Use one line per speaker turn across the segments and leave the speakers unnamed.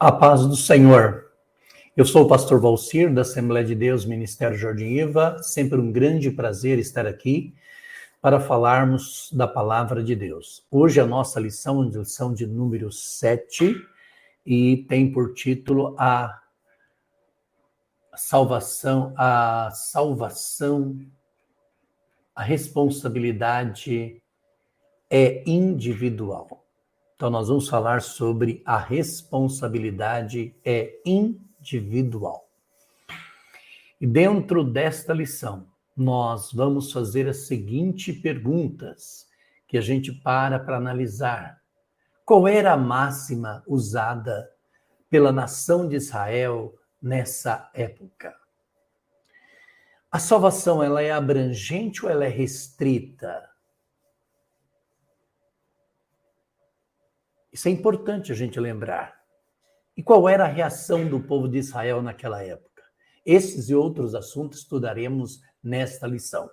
A paz do Senhor. Eu sou o pastor Valcir, da Assembleia de Deus, Ministério Jardim Iva. Sempre um grande prazer estar aqui para falarmos da palavra de Deus. Hoje a nossa lição de número 7 e tem por título a responsabilidade é individual. Então, nós vamos falar sobre a responsabilidade é individual. E dentro desta lição, nós vamos fazer as seguintes perguntas que a gente para analisar. Qual era a máxima usada pela nação de Israel nessa época? A salvação, ela é abrangente ou ela é restrita? Isso é importante a gente lembrar. E qual era a reação do povo de Israel naquela época? Esses e outros assuntos estudaremos nesta lição.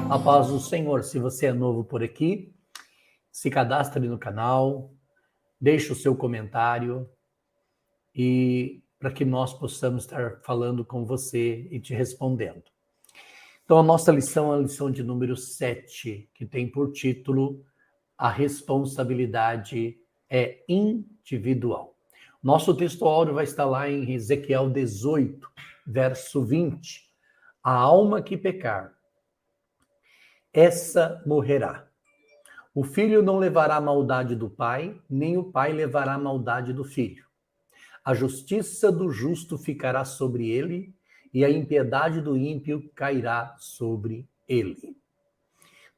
A paz do Senhor. Se você é novo por aqui, se cadastre no canal, deixe o seu comentário e para que nós possamos estar falando com você e te respondendo. Então, a nossa lição é a lição de número 7, que tem por título A responsabilidade é individual. Nosso texto áureo vai estar lá em Ezequiel 18, verso 20. A alma que pecar, essa morrerá. O filho não levará a maldade do pai, nem o pai levará a maldade do filho. A justiça do justo ficará sobre ele, e a impiedade do ímpio cairá sobre ele.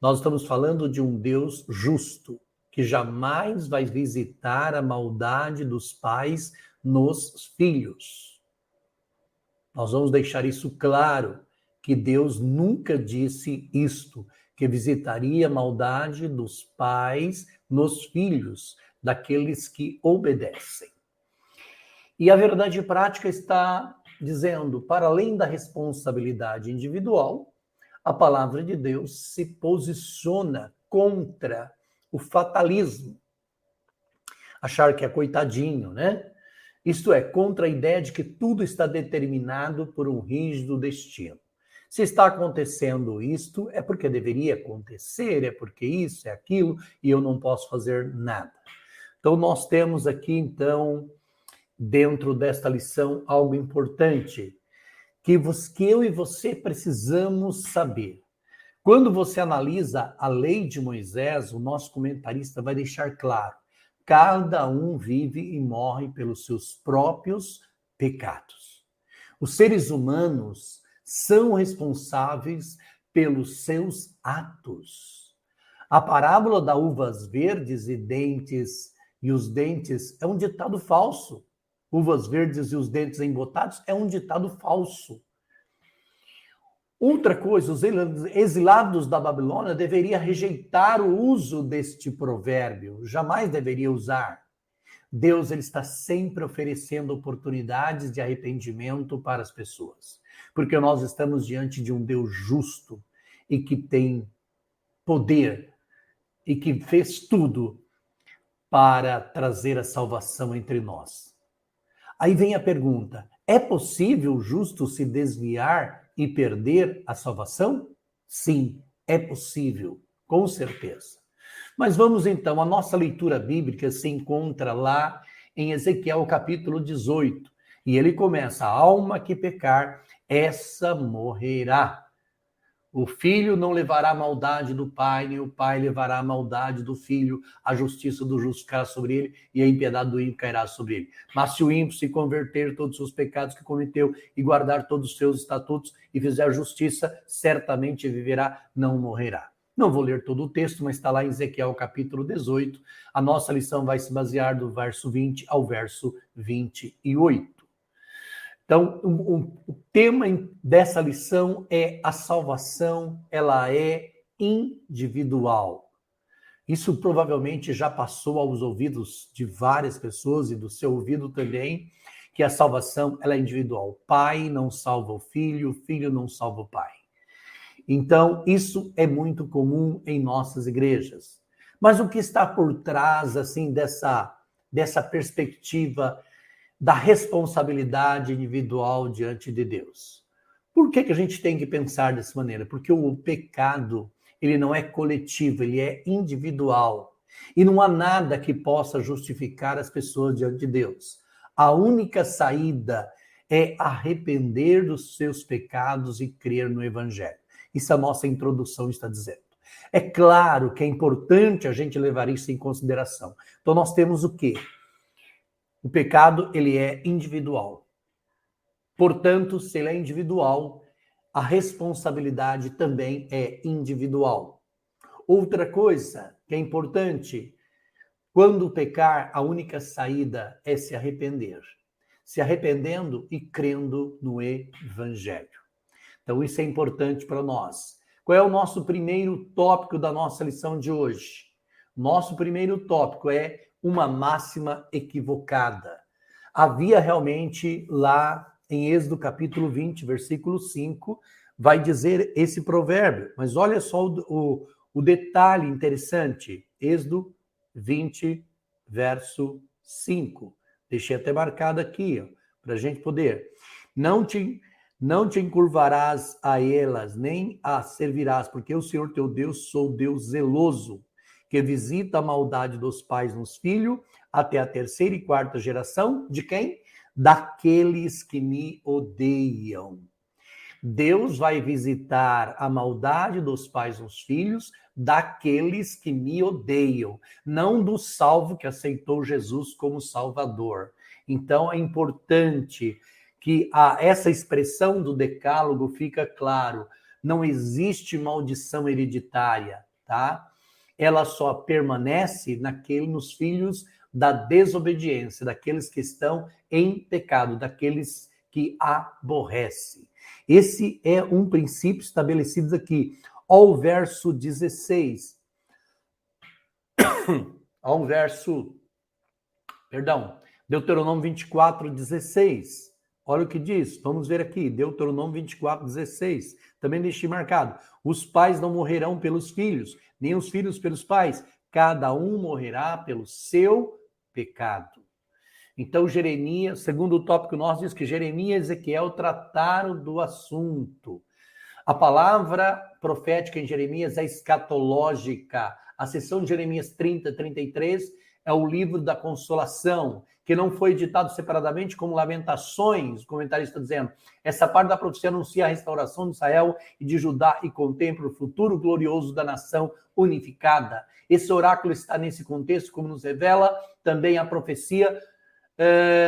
Nós estamos falando de um Deus justo, que jamais vai visitar a maldade dos pais nos filhos. Nós vamos deixar isso claro, que Deus nunca disse isto, que visitaria a maldade dos pais nos filhos, daqueles que obedecem. E a verdade prática está dizendo, para além da responsabilidade individual, a palavra de Deus se posiciona contra o fatalismo. Achar que é coitadinho, né? Isto é, contra a ideia de que tudo está determinado por um rígido destino. Se está acontecendo isto, é porque deveria acontecer, é porque isso, é aquilo, e eu não posso fazer nada. Então, nós temos aqui, então, dentro desta lição, algo importante que eu e você precisamos saber. Quando você analisa a lei de Moisés, o nosso comentarista vai deixar claro, cada um vive e morre pelos seus próprios pecados. Os seres humanos são responsáveis pelos seus atos. A parábola das uvas verdes e os dentes é um ditado falso. Uvas verdes e os dentes embotados é um ditado falso. Outra coisa, os exilados da Babilônia deveriam rejeitar o uso deste provérbio, jamais deveria usar. Deus ele está sempre oferecendo oportunidades de arrependimento para as pessoas, porque nós estamos diante de um Deus justo e que tem poder e que fez tudo para trazer a salvação entre nós. Aí vem a pergunta, é possível o justo se desviar e perder a salvação? Sim, é possível, com certeza. Mas vamos então, a nossa leitura bíblica se encontra lá em Ezequiel capítulo 18. E ele começa, a alma que pecar, essa morrerá. O filho não levará a maldade do pai, nem o pai levará a maldade do filho. A justiça do justo cairá sobre ele e a impiedade do ímpio cairá sobre ele. Mas se o ímpio se converter todos os seus pecados que cometeu e guardar todos os seus estatutos e fizer justiça, certamente viverá, não morrerá. Não vou ler todo o texto, mas está lá em Ezequiel capítulo 18. A nossa lição vai se basear do verso 20 ao verso 28. Então, o tema dessa lição é a salvação, ela é individual. Isso provavelmente já passou aos ouvidos de várias pessoas e do seu ouvido também, que a salvação ela é individual. O pai não salva o filho não salva o pai. Então, isso é muito comum em nossas igrejas. Mas o que está por trás, assim, dessa perspectiva da responsabilidade individual diante de Deus? Por que a gente tem que pensar dessa maneira? Porque o pecado, ele não é coletivo, ele é individual. E não há nada que possa justificar as pessoas diante de Deus. A única saída é arrepender dos seus pecados e crer no Evangelho. Isso a nossa introdução está dizendo. É claro que é importante a gente levar isso em consideração. Então nós temos o quê? O pecado, ele é individual. Portanto, se ele é individual, a responsabilidade também é individual. Outra coisa que é importante, quando pecar, a única saída é se arrepender. Se arrependendo e crendo no Evangelho. Então, isso é importante para nós. Qual é o nosso primeiro tópico da nossa lição de hoje? Nosso primeiro tópico é uma máxima equivocada. Havia realmente lá em Êxodo capítulo 20, versículo 5, vai dizer esse provérbio. Mas olha só o detalhe interessante. Êxodo 20, verso 5. Deixei até marcado aqui, para a gente poder. Não te encurvarás a elas, nem as servirás, porque o Senhor teu Deus sou Deus zeloso, que visita a maldade dos pais nos filhos, até a terceira e quarta geração, de quem? Daqueles que me odeiam. Deus vai visitar a maldade dos pais nos filhos, daqueles que me odeiam, não do salvo que aceitou Jesus como Salvador. Então é importante que essa expressão do decálogo fica claro, não existe maldição hereditária, tá? Ela só permanece nos filhos da desobediência, daqueles que estão em pecado, daqueles que aborrecem. Esse é um princípio estabelecido aqui. Ao verso 16. Deuteronômio 24, 16. Olha o que diz. Vamos ver aqui. Deuteronômio 24, 16. Também deixei marcado. Os pais não morrerão pelos filhos, nem os filhos pelos pais. Cada um morrerá pelo seu pecado. Então, Jeremias, segundo o tópico nosso, diz que Jeremias e Ezequiel trataram do assunto. A palavra profética em Jeremias é escatológica. A seção de Jeremias 30, 33 é o livro da consolação, que não foi editado separadamente como Lamentações, o comentarista está dizendo. Essa parte da profecia anuncia a restauração de Israel e de Judá e contempla o futuro glorioso da nação unificada. Esse oráculo está nesse contexto, como nos revela também a profecia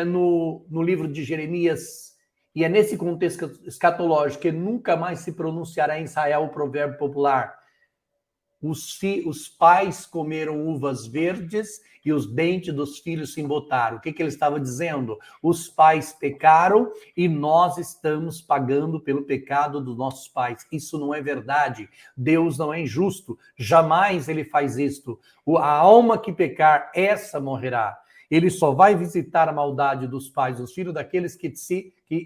no livro de Jeremias, e é nesse contexto escatológico que nunca mais se pronunciará em Israel o provérbio popular: os pais comeram uvas verdes e os dentes dos filhos se embotaram. O que ele estava dizendo? Os pais pecaram e nós estamos pagando pelo pecado dos nossos pais. Isso não é verdade. Deus não é injusto. Jamais ele faz isto. A alma que pecar, essa morrerá. Ele só vai visitar a maldade dos pais, dos filhos, daqueles que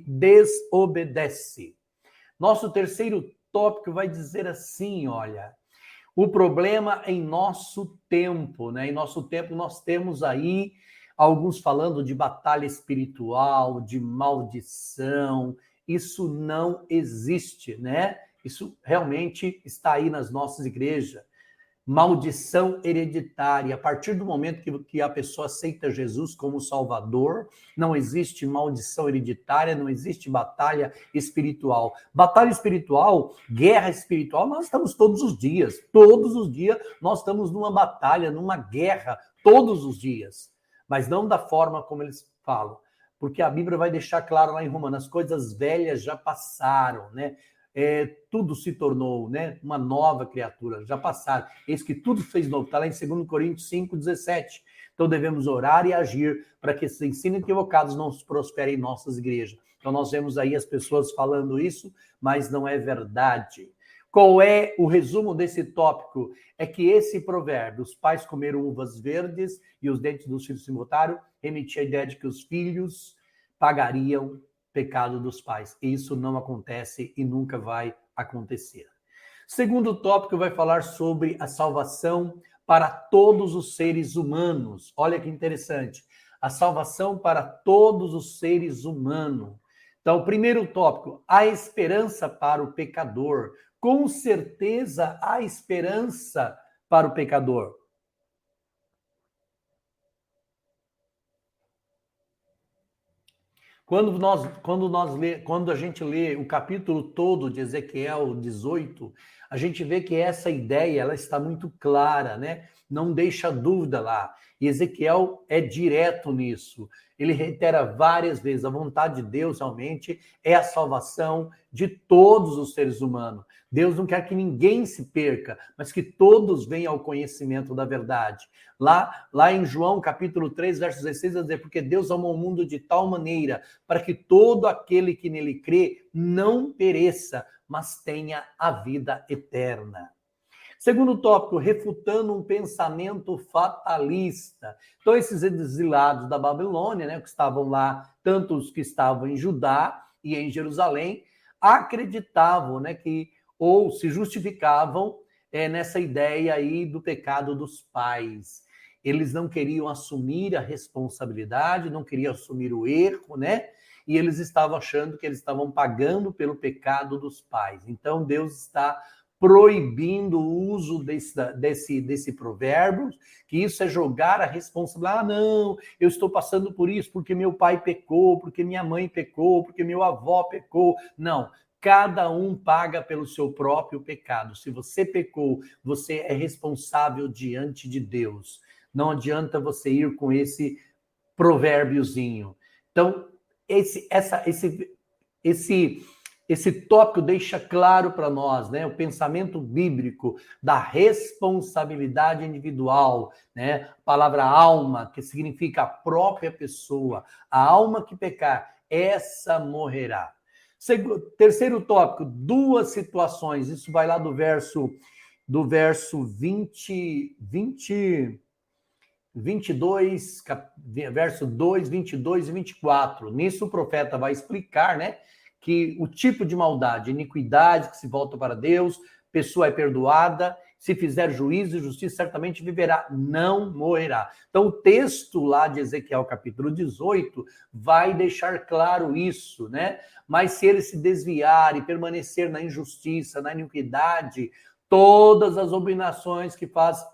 desobedecem. Nosso terceiro tópico vai dizer assim, olha, o problema em nosso tempo, né? Em nosso tempo nós temos aí alguns falando de batalha espiritual, de maldição. Isso não existe, né? Isso realmente está aí nas nossas igrejas. Maldição hereditária. A partir do momento que a pessoa aceita Jesus como Salvador, não existe maldição hereditária, não existe batalha espiritual. Batalha espiritual, guerra espiritual, nós estamos todos os dias. Todos os dias nós estamos numa batalha, numa guerra, todos os dias. Mas não da forma como eles falam. Porque a Bíblia vai deixar claro lá em Romanos, as coisas velhas já passaram, né? Tudo se tornou, né, uma nova criatura, já passaram. Eis que tudo fez novo, está lá em 2 Coríntios 5, 17. Então devemos orar e agir para que esses ensinos equivocados não prosperem em nossas igrejas. Então nós vemos aí as pessoas falando isso, mas não é verdade. Qual é o resumo desse tópico? É que esse provérbio, os pais comeram uvas verdes e os dentes dos filhos se embotaram, remetia a ideia de que os filhos pagariam pecado dos pais. Isso não acontece e nunca vai acontecer. Segundo tópico vai falar sobre a salvação para todos os seres humanos. Olha que interessante. A salvação para todos os seres humanos. Então, primeiro tópico, a esperança para o pecador. Com certeza há esperança para o pecador. Quando a gente lê o capítulo todo de Ezequiel 18, a gente vê que essa ideia ela está muito clara, né? Não deixa dúvida lá. E Ezequiel é direto nisso. Ele reitera várias vezes: a vontade de Deus realmente é a salvação de todos os seres humanos. Deus não quer que ninguém se perca, mas que todos venham ao conhecimento da verdade. Lá em João, capítulo 3, verso 16, vai dizer: porque Deus amou o mundo de tal maneira para que todo aquele que nele crê não pereça, mas tenha a vida eterna. Segundo tópico, refutando um pensamento fatalista. Então, esses exilados da Babilônia, né, que estavam lá, tanto os que estavam em Judá e em Jerusalém, acreditavam, né, ou se justificavam nessa ideia aí do pecado dos pais. Eles não queriam assumir a responsabilidade, não queriam assumir o erro, né? E eles estavam achando que eles estavam pagando pelo pecado dos pais. Então, Deus está proibindo o uso desse provérbio, que isso é jogar a responsabilidade. Ah, não, eu estou passando por isso porque meu pai pecou, porque minha mãe pecou, porque meu avô pecou. Não, cada um paga pelo seu próprio pecado. Se você pecou, você é responsável diante de Deus. Não adianta você ir com esse provérbiozinho. Então, esse tópico deixa claro para nós, né, o pensamento bíblico da responsabilidade individual, né, a palavra alma, que significa a própria pessoa, a alma que pecar, essa morrerá. Terceiro tópico, duas situações, isso vai lá do verso 22, verso 2, 22 e 24. Nisso o profeta vai explicar, né, que o tipo de maldade, iniquidade que se volta para Deus, pessoa é perdoada, se fizer juízo e justiça, certamente viverá, não morrerá. Então, o texto lá de Ezequiel, capítulo 18, vai deixar claro isso, né? Mas se ele se desviar e permanecer na injustiça, na iniquidade, todas as abominações que faz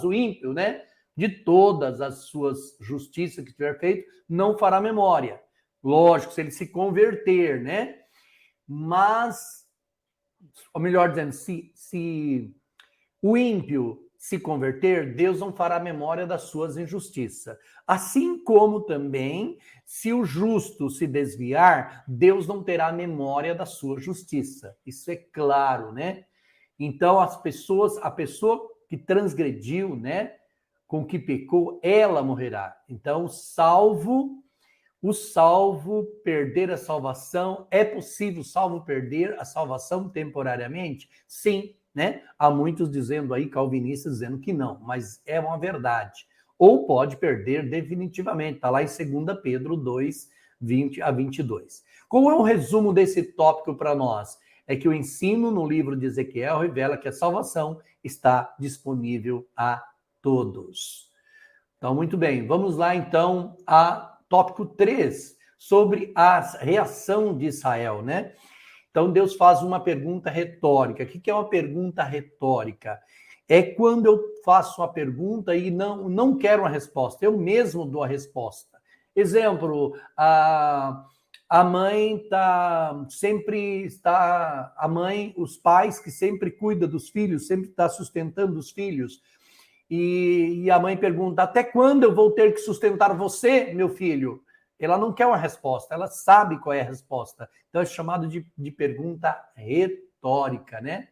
o ímpio, né? De todas as suas justiças que tiver feito, não fará memória. Lógico, se ele se converter, né? Mas, ou melhor dizendo, se o ímpio se converter, Deus não fará memória das suas injustiças. Assim como também, se o justo se desviar, Deus não terá memória da sua justiça. Isso é claro, né? Então, a pessoa que transgrediu, né? Com que pecou, ela morrerá. Então, o salvo perder a salvação, é possível o salvo perder a salvação temporariamente? Sim, né? Há muitos dizendo aí, calvinistas dizendo que não, mas é uma verdade. Ou pode perder definitivamente, está lá em 2 Pedro 2, 20 a 22. Qual é o resumo desse tópico para nós? É que o ensino no livro de Ezequiel revela que a salvação está disponível a todos. Então, muito bem, vamos lá então a tópico 3, sobre a reação de Israel, né? Então, Deus faz uma pergunta retórica. O que é uma pergunta retórica? É quando eu faço uma pergunta e não quero uma resposta, eu mesmo dou a resposta. Exemplo, a mãe os pais que sempre cuida dos filhos, sempre está sustentando os filhos, e a mãe pergunta: até quando eu vou ter que sustentar você, meu filho? Ela não quer uma resposta, ela sabe qual é a resposta. Então é chamado de pergunta retórica, né?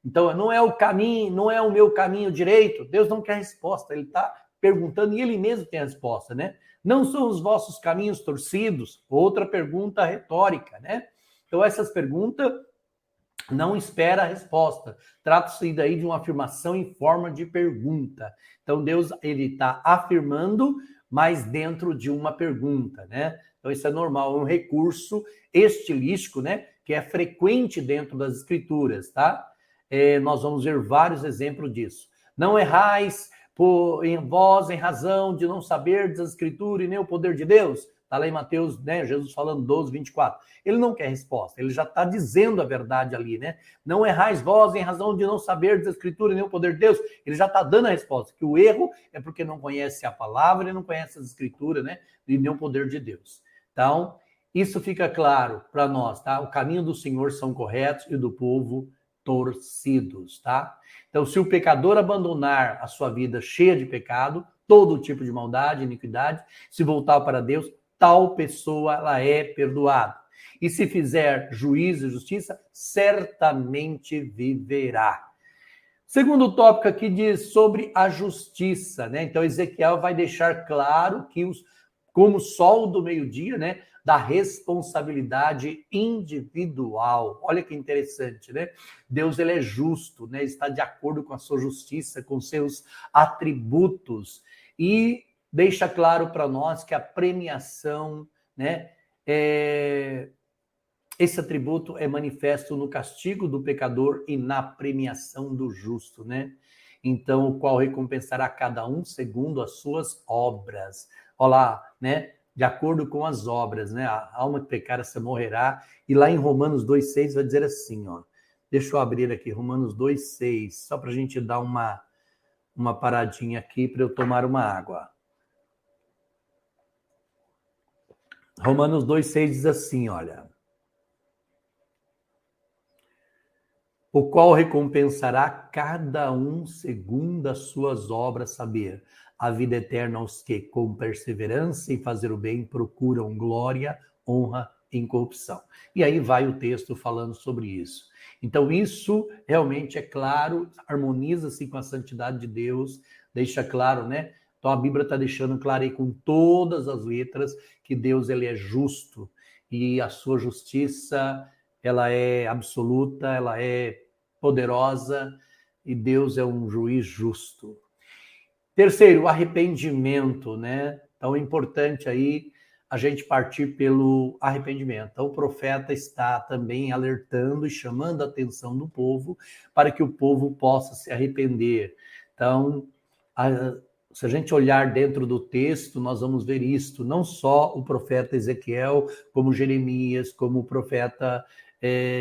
Então não é o caminho, não é o meu caminho direito. Deus não quer resposta, ele está perguntando e ele mesmo tem a resposta, né? Não são os vossos caminhos torcidos? Outra pergunta retórica, né? Então essas perguntas não espera a resposta. Trata-se daí de uma afirmação em forma de pergunta. Então Deus ele está afirmando, mas dentro de uma pergunta, né? Então isso é normal, é um recurso estilístico, né, que é frequente dentro das escrituras, tá? Nós vamos ver vários exemplos disso. Não errais em vós em razão de não saberdes a escritura e nem o poder de Deus. Está lá em Mateus, né, Jesus falando 12, 24. Ele não quer resposta, ele já está dizendo a verdade ali, né? Não errais vós em razão de não saberdes a escritura e nem o poder de Deus. Ele já está dando a resposta, que o erro é porque não conhece a palavra e não conhece as escrituras, né? E nem o poder de Deus. Então, isso fica claro para nós, tá? O caminho do Senhor são corretos e do povo torcidos, tá? Então, se o pecador abandonar a sua vida cheia de pecado, todo tipo de maldade, iniquidade, se voltar para Deus, tal pessoa ela é perdoada. E se fizer juízo e justiça, certamente viverá. Segundo tópico aqui diz sobre a justiça, né? Então, Ezequiel vai deixar claro que como o sol do meio-dia, né, da responsabilidade individual. Olha que interessante, né? Deus, ele é justo, né? Está de acordo com a sua justiça, com seus atributos e deixa claro para nós que a premiação, né, esse atributo é manifesto no castigo do pecador e na premiação do justo, né? Então, o qual recompensará cada um segundo as suas obras. Olha lá, né? De acordo com as obras, né? A alma que pecar, essa morrerá. E lá em Romanos 2,6 vai dizer assim, ó. Deixa eu abrir aqui, Romanos 2,6, só para a gente dar uma paradinha aqui para eu tomar uma água. Romanos 2,6 diz assim, olha. O qual recompensará cada um segundo as suas obras, saber a vida eterna aos que, com perseverança em fazer o bem, procuram glória, honra e incorrupção. E aí vai o texto falando sobre isso. Então, isso realmente é claro, harmoniza-se com a santidade de Deus, deixa claro, né? Então, a Bíblia está deixando claro aí com todas as letras que Deus, ele é justo e a sua justiça, ela é absoluta, ela é poderosa e Deus é um juiz justo. Terceiro, o arrependimento, né? Então é importante aí a gente partir pelo arrependimento. Então o profeta está também alertando e chamando a atenção do povo para que o povo possa se arrepender. Então, se a gente olhar dentro do texto, nós vamos ver isto, não só o profeta Ezequiel, como Jeremias, como o profeta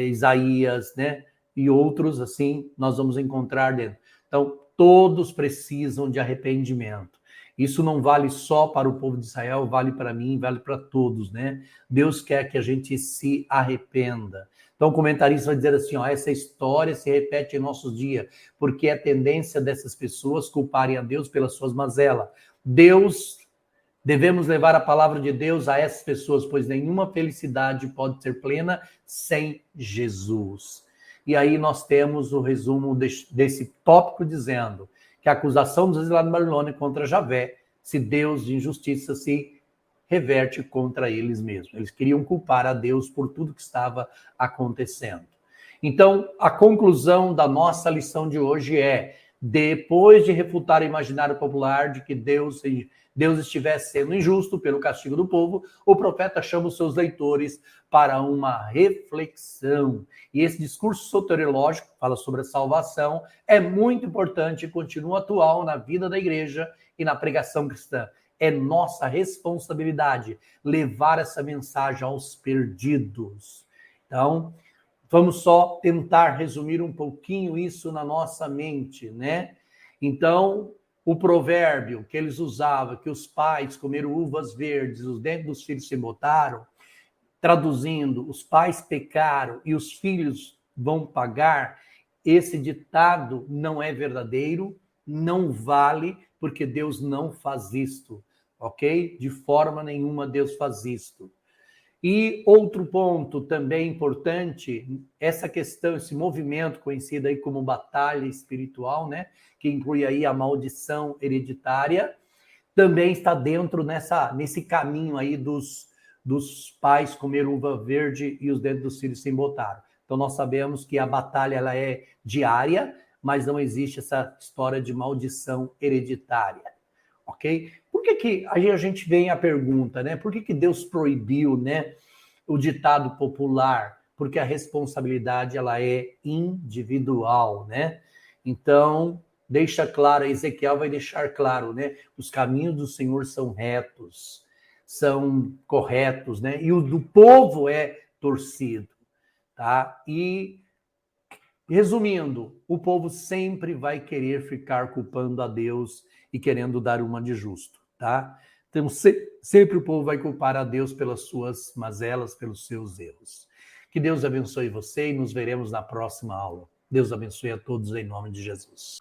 Isaías, né? E outros, assim, nós vamos encontrar dentro. Então, todos precisam de arrependimento. Isso não vale só para o povo de Israel, vale para mim, vale para todos, né? Deus quer que a gente se arrependa. Então, o comentarista vai dizer assim, ó, essa história se repete em nossos dias, porque é a tendência dessas pessoas culparem a Deus pelas suas mazelas. Devemos levar a palavra de Deus a essas pessoas, pois nenhuma felicidade pode ser plena sem Jesus. E aí nós temos o resumo desse tópico dizendo que a acusação dos exilados de Babilônia contra Javé, se Deus de injustiça se reverte contra eles mesmos. Eles queriam culpar a Deus por tudo que estava acontecendo. Então, a conclusão da nossa lição de hoje é, depois de refutar o imaginário popular de que Deus estivesse sendo injusto pelo castigo do povo, o profeta chama os seus leitores para uma reflexão. E esse discurso soteriológico, que fala sobre a salvação, é muito importante e continua atual na vida da igreja e na pregação cristã. É nossa responsabilidade levar essa mensagem aos perdidos. Então, vamos só tentar resumir um pouquinho isso na nossa mente, né? Então, o provérbio que eles usavam, que os pais comeram uvas verdes, os dentes dos filhos se botaram, traduzindo, os pais pecaram e os filhos vão pagar, esse ditado não é verdadeiro, não vale, porque Deus não faz isto, ok? De forma nenhuma Deus faz isto. E outro ponto também importante, essa questão, esse movimento conhecido aí como batalha espiritual, né? Que inclui aí a maldição hereditária, também está dentro nesse caminho aí dos pais comer uva verde e os dentes dos filhos se embotaram. Então nós sabemos que a batalha ela é diária, mas não existe essa história de maldição hereditária. ok? Por que aí a gente vem a pergunta, né? Por que Deus proibiu, né, o ditado popular? Porque a responsabilidade ela é individual, né? Então, deixa claro, Ezequiel vai deixar claro, né? Os caminhos do Senhor são retos, são corretos, né? E o do povo é torcido, tá? E resumindo, o povo sempre vai querer ficar culpando a Deus e querendo dar uma de justo, tá? Então, sempre o povo vai culpar a Deus pelas suas mazelas, pelos seus erros. Que Deus abençoe você e nos veremos na próxima aula. Deus abençoe a todos em nome de Jesus.